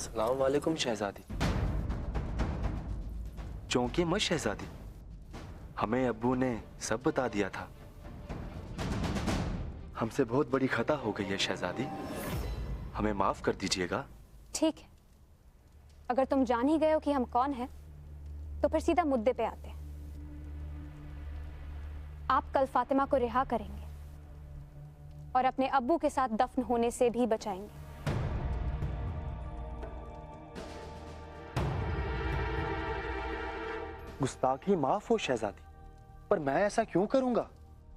सलाम वालेकुम शहजादी। चौंकी मत शहजादी, हमें अब्बू ने सब बता दिया था। हमसे बहुत बड़ी खता हो गई है शहजादी, हमें माफ कर दीजिएगा। ठीक है, अगर तुम जान ही गए हो कि हम कौन हैं, तो फिर सीधा मुद्दे पे आते हैं। आप कल फातिमा को रिहा करेंगे और अपने अब्बू के साथ दफन होने से भी बचाएंगे। गुस्ताखी माफ हो शहजादी, पर मैं ऐसा क्यों करूंगा?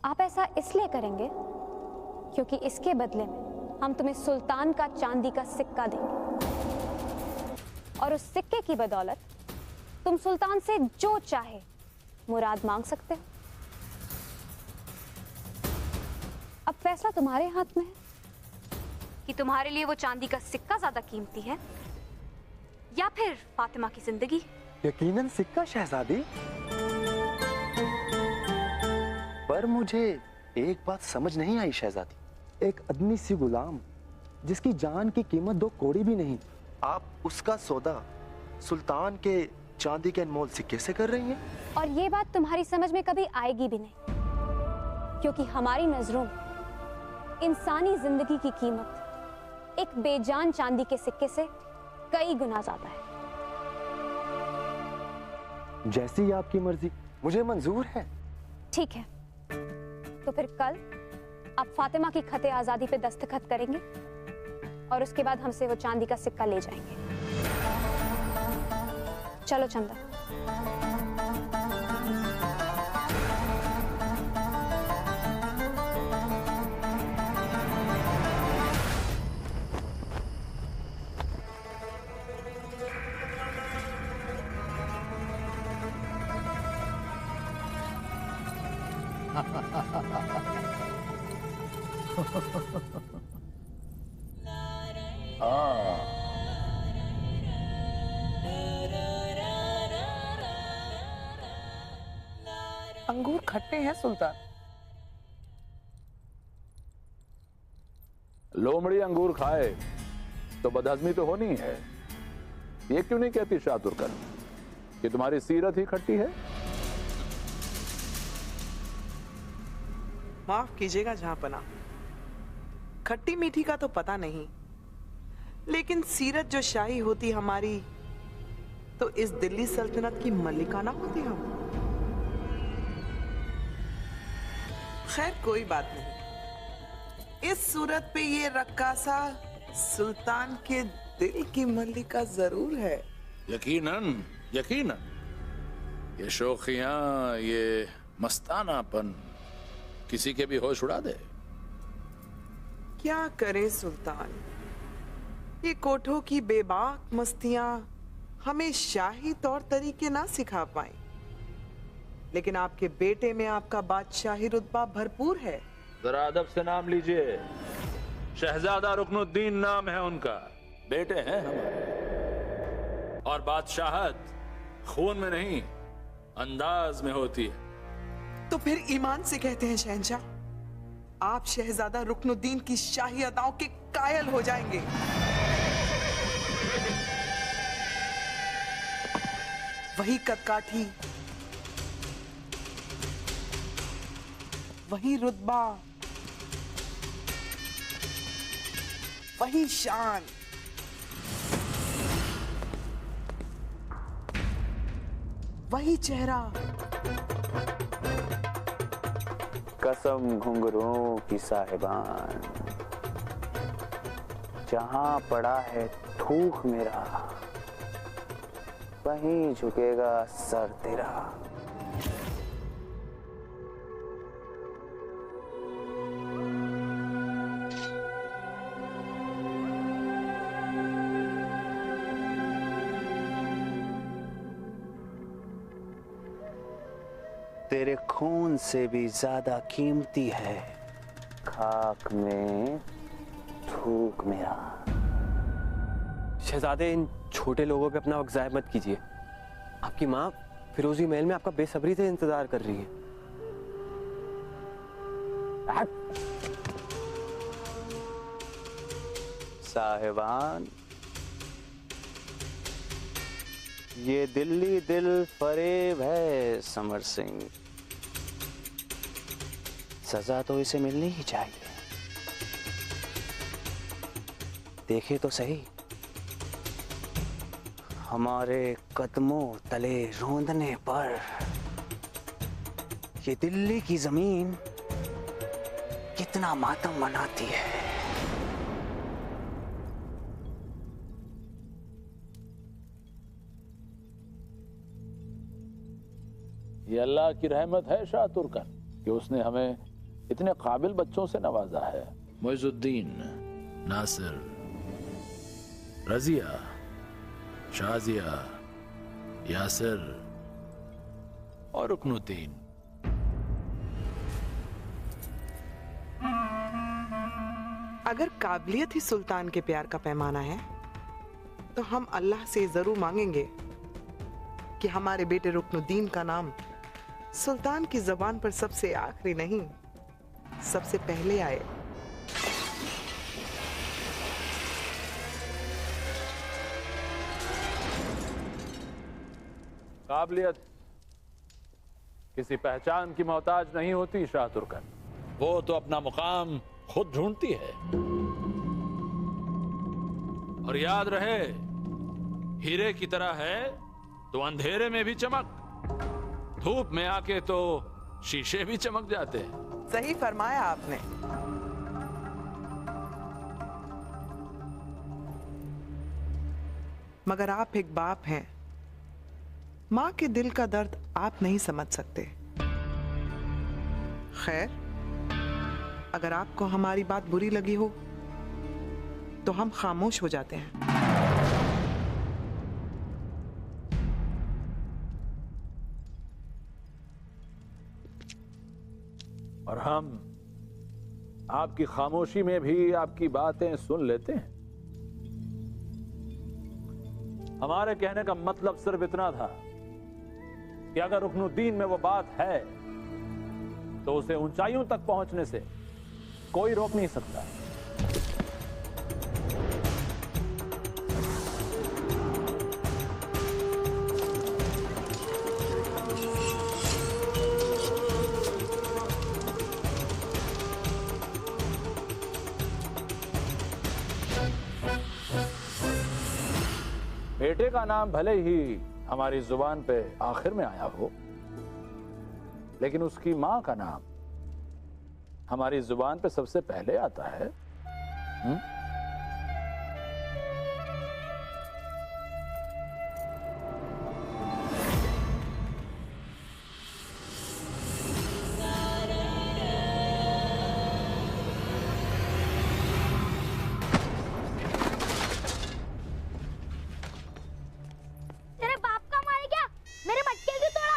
आप ऐसा इसलिए करेंगे क्योंकि इसके बदले में हम तुम्हें सुल्तान का चांदी का सिक्का देंगे और उस सिक्के की बदौलत तुम सुल्तान से जो चाहे मुराद मांग सकते हो। अब फैसला तुम्हारे हाथ में है कि तुम्हारे लिए वो चांदी का सिक्का ज्यादा कीमती है या फिर फातिमा की जिंदगी। यकीनन सिक्का शहजादी, पर मुझे एक बात समझ नहीं आई शहजादी। एक अदनी सी गुलाम जिसकी जान की कीमत 2 कौड़ी भी नहीं, आप उसका सौदा सुल्तान के चांदी के अनमोल सिक्के से कर रही हैं? और ये बात तुम्हारी समझ में कभी आएगी भी नहीं, क्योंकि हमारी नजरों में इंसानी जिंदगी की कीमत एक बेजान चांदी के सिक्के से कई गुना ज्यादा है। जैसी आपकी मर्जी, मुझे मंजूर है। ठीक है, तो फिर कल आप फातिमा की खते आजादी पे दस्तखत करेंगे और उसके बाद हमसे वो चांदी का सिक्का ले जाएंगे। चलो चंदा। अंगूर खट्टे हैं सुल्तान। लोमड़ी अंगूर खाए तो बदहजमी तो होनी है। ये क्यों नहीं कहती शातुरकन कि तुम्हारी सीरत ही खट्टी है? माफ कीजिएगा जहांपना, खट्टी मीठी का तो पता नहीं, लेकिन सीरत जो शाही होती हमारी, तो इस दिल्ली सल्तनत की मलिका ना होती हम। खैर कोई बात नहीं, इस सूरत पे ये रक्कासा सुल्तान के दिल की मलिका जरूर है। यकीनन यकीनन, ये शौकियां, ये मस्तानापन किसी के भी होश उड़ा दे। क्या करे सुल्तान, ये कोठों की बेबाक मस्तियां हमें शाही तौर तरीके ना सिखा पाए, लेकिन आपके बेटे में आपका बादशाही रुतबा भरपूर है। जरा अदब से नाम लीजिए। शहजादा रुकनुद्दीन नाम है उनका, बेटे हैं हमारे। और बादशाहत खून में नहीं, अंदाज में होती है। तो फिर ईमान से कहते हैं शहंशाह, आप शहजादा रुकनुद्दीन की शाही अदाओं के कायल हो जाएंगे। वही कदकाठी, वही रुतबा, वही शान, वही चेहरा। कसम घुंघरूं की साहिबान, जहां पड़ा है थूक मेरा, वहीं झुकेगा सर तेरा। तेरे खून से भी ज्यादा कीमती है खाक में थूक मेरा। शहजादे, इन छोटे लोगों पे अपना वक्त ज़ाया मत कीजिए। आपकी माँ फिरोजी महल में आपका बेसब्री से इंतजार कर रही है। साहिबान, ये दिल्ली दिल फरेब है समर सिंह। सजा तो इसे मिलनी ही चाहिए। देखे तो सही, हमारे कदमों तले रोंदने पर ये दिल्ली की जमीन कितना मातम मनाती है। ये अल्लाह की रहमत है शाह तुर्कन कि उसने हमें इतने काबिल बच्चों से नवाजा है। मुइजुद्दीन, नासिर, रजिया, शाजिया, यासिर और रुकनुद्दीन। अगर काबिलियत ही सुल्तान के प्यार का पैमाना है तो हम अल्लाह से जरूर मांगेंगे कि हमारे बेटे रुकनुद्दीन का नाम सुल्तान की जबान पर सबसे आखिरी नहीं, सबसे पहले आए। काबिलियत किसी पहचान की मोहताज नहीं होती शाह तुर्कन, वो तो अपना मुकाम खुद ढूंढती है। और याद रहे, हीरे की तरह है तो अंधेरे में भी चमक, धूप में आके तो शीशे भी चमक जाते हैं। सही फरमाया आपने। मगर आप एक बाप हैं, मां के दिल का दर्द आप नहीं समझ सकते। खैर, अगर आपको हमारी बात बुरी लगी हो तो हम खामोश हो जाते हैं। और हम आपकी खामोशी में भी आपकी बातें सुन लेते हैं। हमारे कहने का मतलब सिर्फ इतना था कि अगर रुकनुद्दीन में वो बात है तो उसे ऊंचाइयों तक पहुंचने से कोई रोक नहीं सकता। बेटे का नाम भले ही हमारी जुबान पे आखिर में आया हो, लेकिन उसकी मां का नाम हमारी जुबान पे सबसे पहले आता है। तेरे बाप का मारे क्या? मेरे मटके क्यों तोड़ा?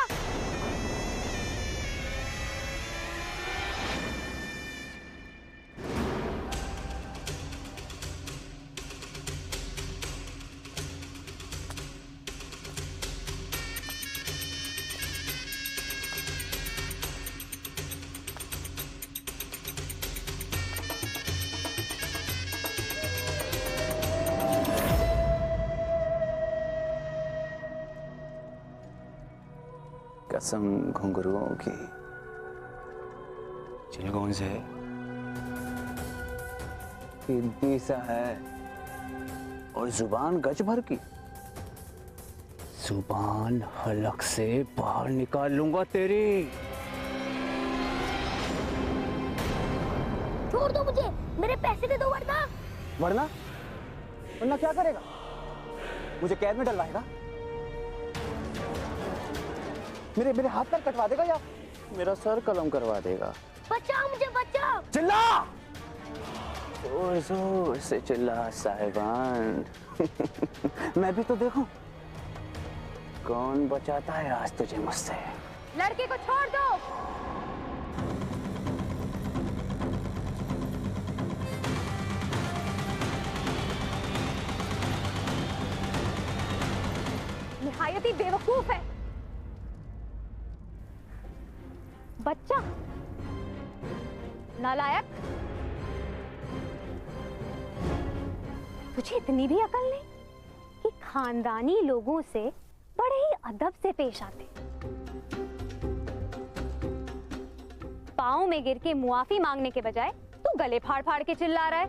कसम घुंघरुओं की, चिलगों से कीमती सा है, और जुबान गज भर की। जुबान हलक से बाहर निकाल लूंगा तेरी। छोड़ दो मुझे, मेरे पैसे दे दो वरना। वरना वरना क्या करेगा? मुझे कैद में डलवाएगा? मेरे हाथ पैर कटवा देगा या मेरा सर कलम करवा देगा? बचाओ मुझे, बचाओ। चिल्ला! जोर जोर से चिल्ला साहिबान। मैं भी तो देखूं कौन बचाता है आज तुझे मुझसे। लड़के को छोड़ दो। निहायत ही बेवकूफ है। बच्चा, नालायक, तुझे इतनी भी अकल नहीं कि खानदानी लोगों से बड़े ही अदब से पेश आते। पाँव में गिर के मुआफी मांगने के बजाय तू गले फाड़ फाड़ के चिल्ला रहा है।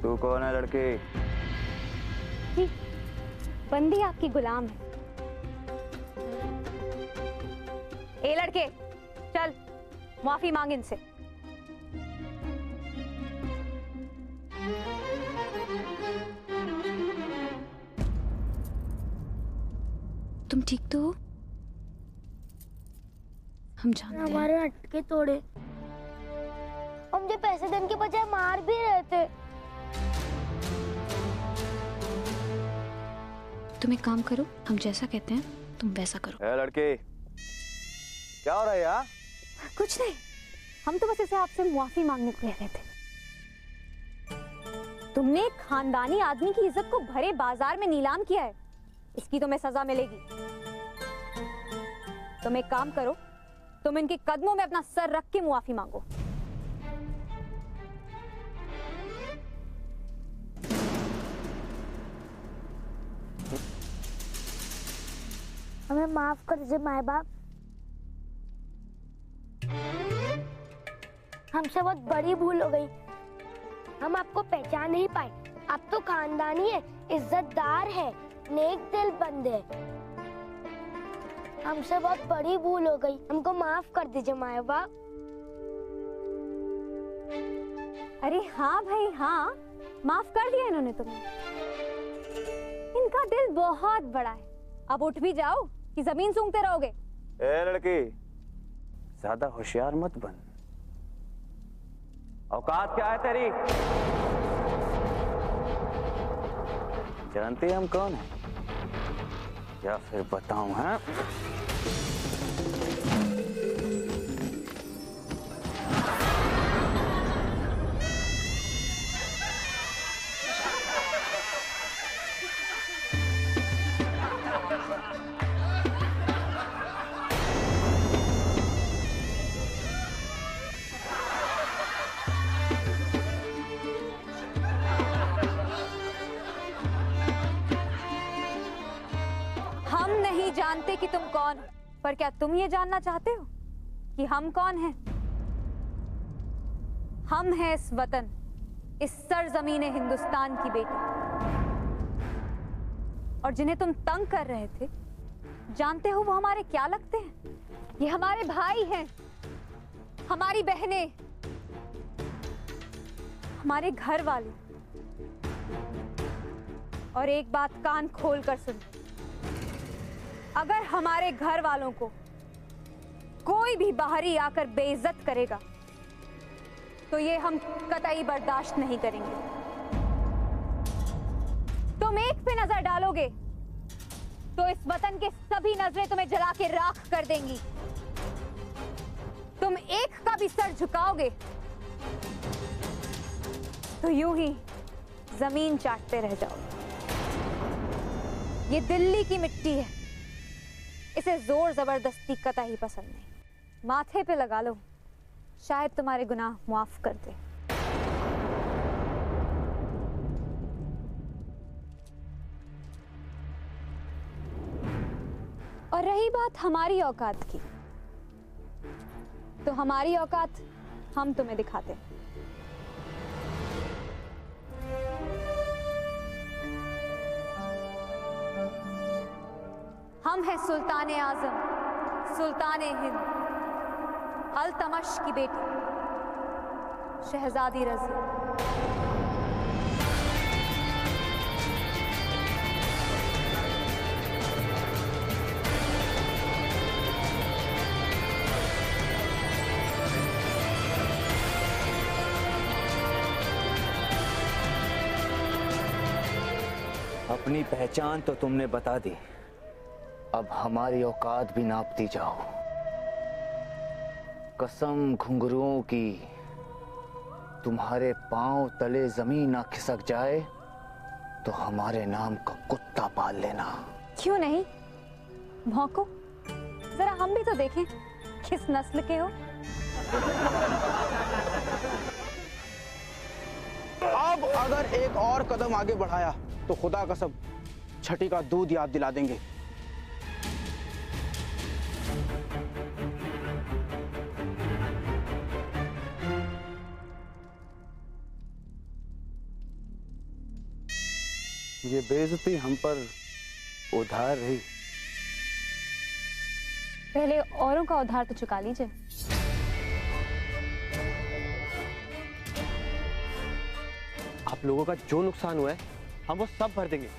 तू कौन है लड़की? जी, बंदी आपकी गुलाम है। ए लड़के, चल मुआफी मांग इनसे। तुम ठीक तो हो? हम जानते हैं। हमारे अटके तोड़े, हम मुझे पैसे देने के बजाय मार भी रहे थे। तुम एक काम करो, हम जैसा कहते हैं तुम वैसा करो। ए लड़की, क्या हो रहा है यार? कुछ नहीं, हम तो बस इसे आपसे मुआफी मांगने को कह रहे थे। तुमने एक खानदानी आदमी की इज्जत को भरे बाजार में नीलाम किया है, इसकी तुम्हें सजा मिलेगी। तुम एक काम करो, तुम इनके कदमों में अपना सर रख के मुआफी मांगो। हमें माफ कर दीजिए माए बाप, हमसे बहुत बड़ी भूल हो गई। हम आपको पहचान नहीं पाए। आप तो खानदानी है, इज्जतदार है, नेक दिल बंदे। हमसे बहुत बड़ी भूल हो गई, हमको माफ कर दीजिए माए बाप। अरे हाँ भाई हाँ, माफ कर दिया इन्होंने तुम्हें। इनका दिल बहुत बड़ा है। अब उठ भी जाओ कि जमीन सूंघते रहोगे। ए लड़की, ज्यादा होशियार मत बन। औकात क्या है तेरी? जानते हम कौन है या फिर बताऊं? हैं? हम नहीं जानते कि तुम कौन हो, पर क्या तुम ये जानना चाहते हो कि हम कौन हैं? हम हैं इस वतन, इस सरजमीने हिंदुस्तान की बेटी। और जिन्हें तुम तंग कर रहे थे, जानते हो वो हमारे क्या लगते हैं? ये हमारे भाई हैं, हमारी बहनें, हमारे घर वाले। और एक बात कान खोल कर सुन, अगर हमारे घर वालों को कोई भी बाहरी आकर बेइज्जत करेगा तो ये हम कतई बर्दाश्त नहीं करेंगे। तुम एक पे नजर डालोगे तो इस वतन के सभी नजरें तुम्हें जला के राख कर देंगी। तुम एक का भी सर झुकाओगे तो यूं ही जमीन चाटते रह जाओगे। ये दिल्ली की मिट्टी है, इसे जोर जबरदस्ती कतई पसंद नहीं। माथे पे लगा लो, शायद तुम्हारे गुनाह माफ कर दे। और रही बात हमारी औकात की, तो हमारी औकात हम तुम्हें दिखाते हैं। हम हैं सुल्तान आजम, सुल्तान हिंद, अल्तमश की बेटी शहजादी रज़ी। अपनी पहचान तो तुमने बता दी, अब हमारी औकात भी नापती जाओ। कसम घुंघरुओं की, तुम्हारे पांव तले जमीन ना खिसक जाए तो हमारे नाम का कुत्ता पाल लेना। क्यों नहीं, भौंको जरा, हम भी तो देखें किस नस्ल के हो। अब अगर एक और कदम आगे बढ़ाया तो खुदा कसम छठी का दूध याद दिला देंगे। ये बेइज्जती हम पर उधार रही। पहले औरों का उधार तो चुका लीजिए। आप लोगों का जो नुकसान हुआ है हम वो सब भर देंगे।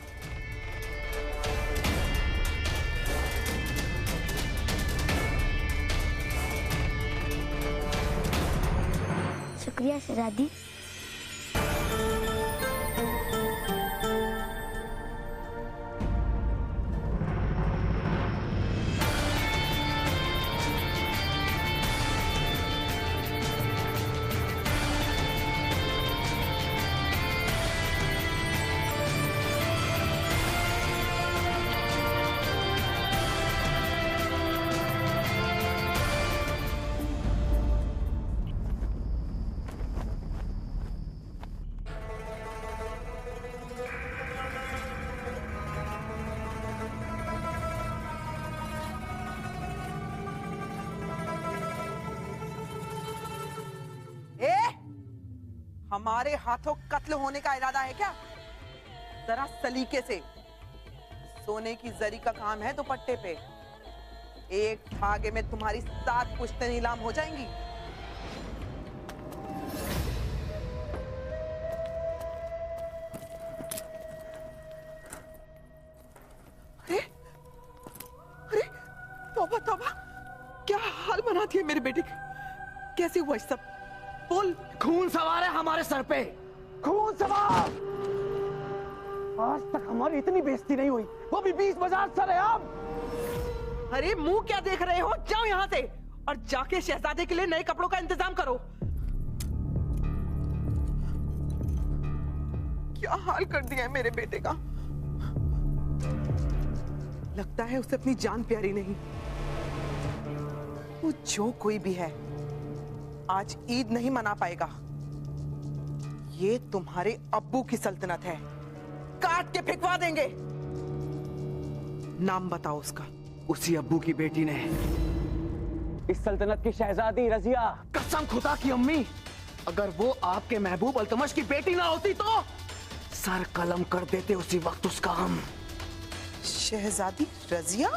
शुक्रिया शहजादी। हमारे हाथों कत्ल होने का इरादा है क्या? जरा सलीके से। सोने की जरी का काम है दुपट्टे पे। एक धागे में तुम्हारी 7 पुश्तें नीलाम हो जाएंगी। अरे अरे तौबा तौबा, क्या हाल बना दिया मेरे बेटे का। कैसे हुआ सब? बोल। खून सवार है हमारे सर पे, खून सवार। आज तक हमारी इतनी बेइज्जती नहीं हुई, वो भी 20 बाजार सर है अब। अरे मुंह क्या देख रहे हो? जाओ यहाँ से और जाके शहजादे के लिए नए कपड़ों का इंतजाम करो। क्या हाल कर दिया है मेरे बेटे का। लगता है उसे अपनी जान प्यारी नहीं। वो जो कोई भी है, आज ईद नहीं मना पाएगा। ये तुम्हारे अब्बू की सल्तनत है, काट के फेंकवा देंगे। नाम बताओ उसका। उसी अब्बू की बेटी ने इस सल्तनत की शहजादी रजिया। कसम खुदा की अम्मी, अगर वो आपके महबूब अल्तमश की बेटी ना होती तो सर कलम कर देते उसी वक्त उसका हम। शहजादी रजिया?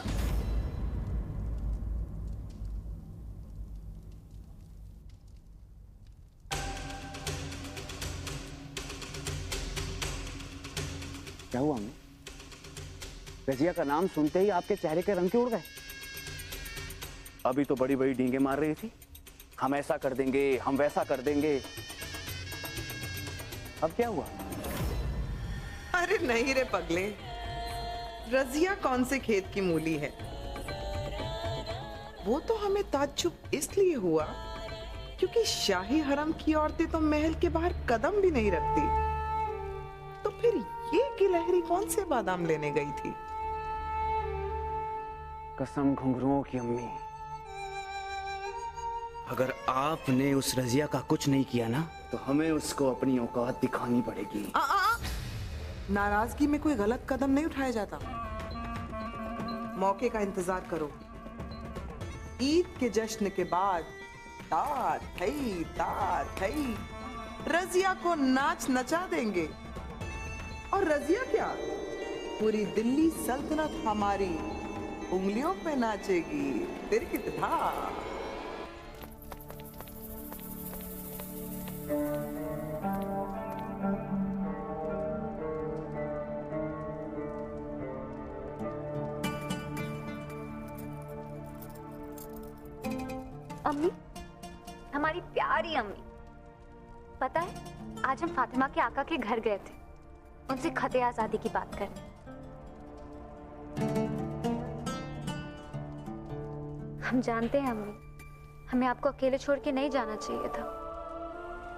क्या हुआ अम्मी? रजिया का नाम सुनते ही आपके चेहरे के रंग क्यों उड़ गए? अभी तो बड़ी बड़ी डींगे मार रही थी, हम ऐसा कर देंगे, हम वैसा कर देंगे। अब क्या हुआ? अरे नहीं रे पगले, रजिया कौन से खेत की मूली है। वो तो हमें ताज्जुब इसलिए हुआ क्योंकि शाही हरम की औरतें तो महल के बाहर कदम भी नहीं रखती। तो फिर ये गिलहरी कौन से बादाम लेने गई थी? कसम घुंघरुओं की अम्मी, अगर आपने उस रजिया का कुछ नहीं किया ना, तो हमें उसको अपनी औकात दिखानी पड़ेगी। नाराजगी में कोई गलत कदम नहीं उठाया जाता। मौके का इंतजार करो। ईद के जश्न के बाद तात थई रजिया को नाच नचा देंगे। और रजिया क्या, पूरी दिल्ली सल्तनत हमारी उंगलियों पे नाचेगी। तिरकिट था। अम्मी, हमारी प्यारी अम्मी, पता है आज हम फातिमा के आका के घर गए थे उनसे खते आजादी की बात करने। हम जानते हैं अम्मी, हमें आपको अकेले छोड़ के नहीं जाना चाहिए था,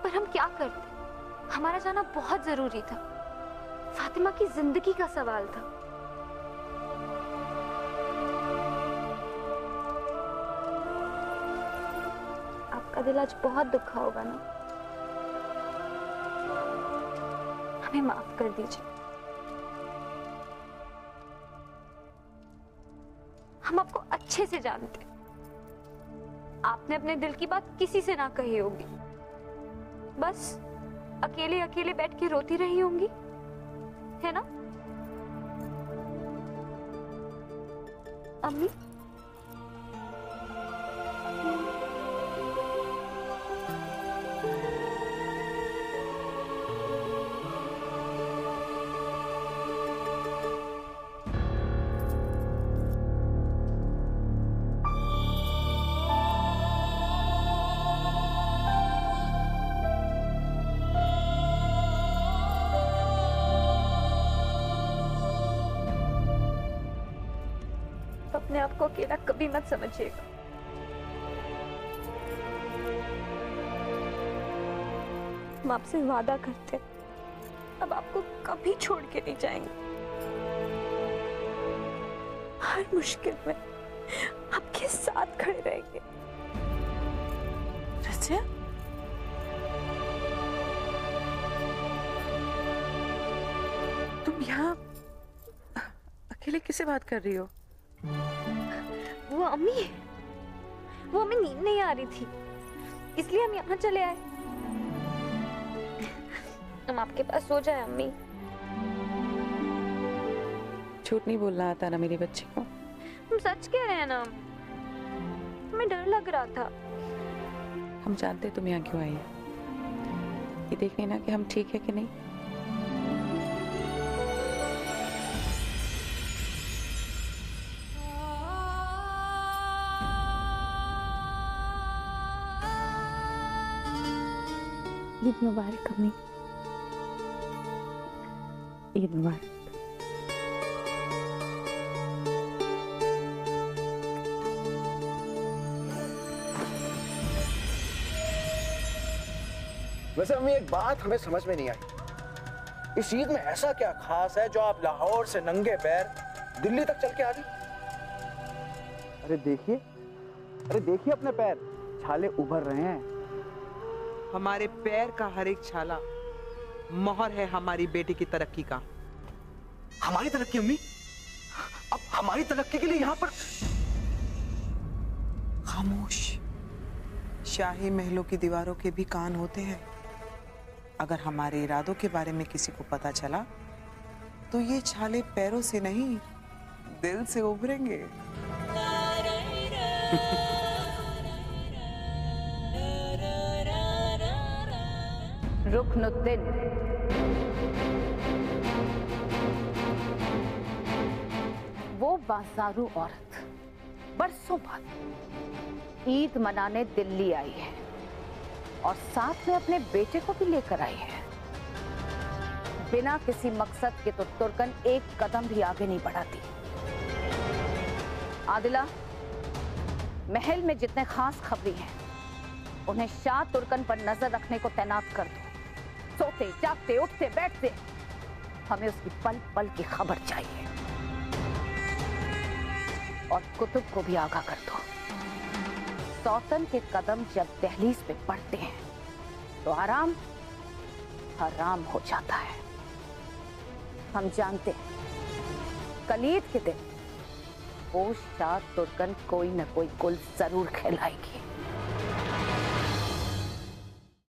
पर हम क्या करते, हमारा जाना बहुत जरूरी था। फातिमा की जिंदगी का सवाल था। आपका दिल आज बहुत दुखा होगा ना, हमें माफ कर दीजिए। हम आपको अच्छे से जानते हैं। आपने अपने दिल की बात किसी से ना कही होगी, बस अकेले अकेले बैठ के रोती रही होंगी, है ना अम्मी? अपने आप को अकेला कभी मत समझिएगा। हम आपसे वादा करते हैं, अब आपको कभी छोड़ के नहीं जाएंगे। हर मुश्किल में आपके साथ खड़े रहेंगे। रज़िया, तुम यहाँ अकेले किससे बात कर रही हो? वो अम्मी नींद नहीं आ रही थी, इसलिए हम यहाँ चले आए। हम आपके पास सो जाए अम्मी। झूठ नहीं बोलना आता ना मेरी बच्ची को। हम सच कह रहे हैं ना, हमें डर लग रहा था। हम जानते तुम यहाँ क्यों आई है, ये देखने ना कि हम ठीक है कि नहीं। ईद मुबारक अम्मी। ईद मुबारक। वैसे अम्मी एक बात हमें समझ में नहीं आई, इस ईद में ऐसा क्या खास है जो आप लाहौर से नंगे पैर दिल्ली तक चल के आ गई? अरे देखिए अपने पैर, छाले उभर रहे हैं। हमारे पैर का हर एक छाला मोहर है हमारी बेटी की तरक्की का। हमारी तरक्की अम्मी? अब हमारी तरक्की के लिए यहाँ पर खामोश। शाही महलों की दीवारों के भी कान होते हैं। अगर हमारे इरादों के बारे में किसी को पता चला तो ये छाले पैरों से नहीं, दिल से उभरेंगे। रुकनुद्दीन, वो बाजारू औरत बरसों बाद ईद मनाने दिल्ली आई है और साथ में अपने बेटे को भी लेकर आई है। बिना किसी मकसद के तो तुर्कन एक कदम भी आगे नहीं बढ़ाती। आदिला, महल में जितने खास खबरी हैं उन्हें शाह तुर्कन पर नजर रखने को तैनात कर दो। सोते जागते उठते बैठते हमें उसकी पल पल की खबर चाहिए। और कुतुब को भी आगाह कर दो, सौतन के कदम जब दहलीज पे पड़ते हैं तो आराम हराम हो जाता है। हम जानते हैं कल ईद के दिन वो शाह तुर्कन कोई न कोई गुल जरूर खिलाएगी।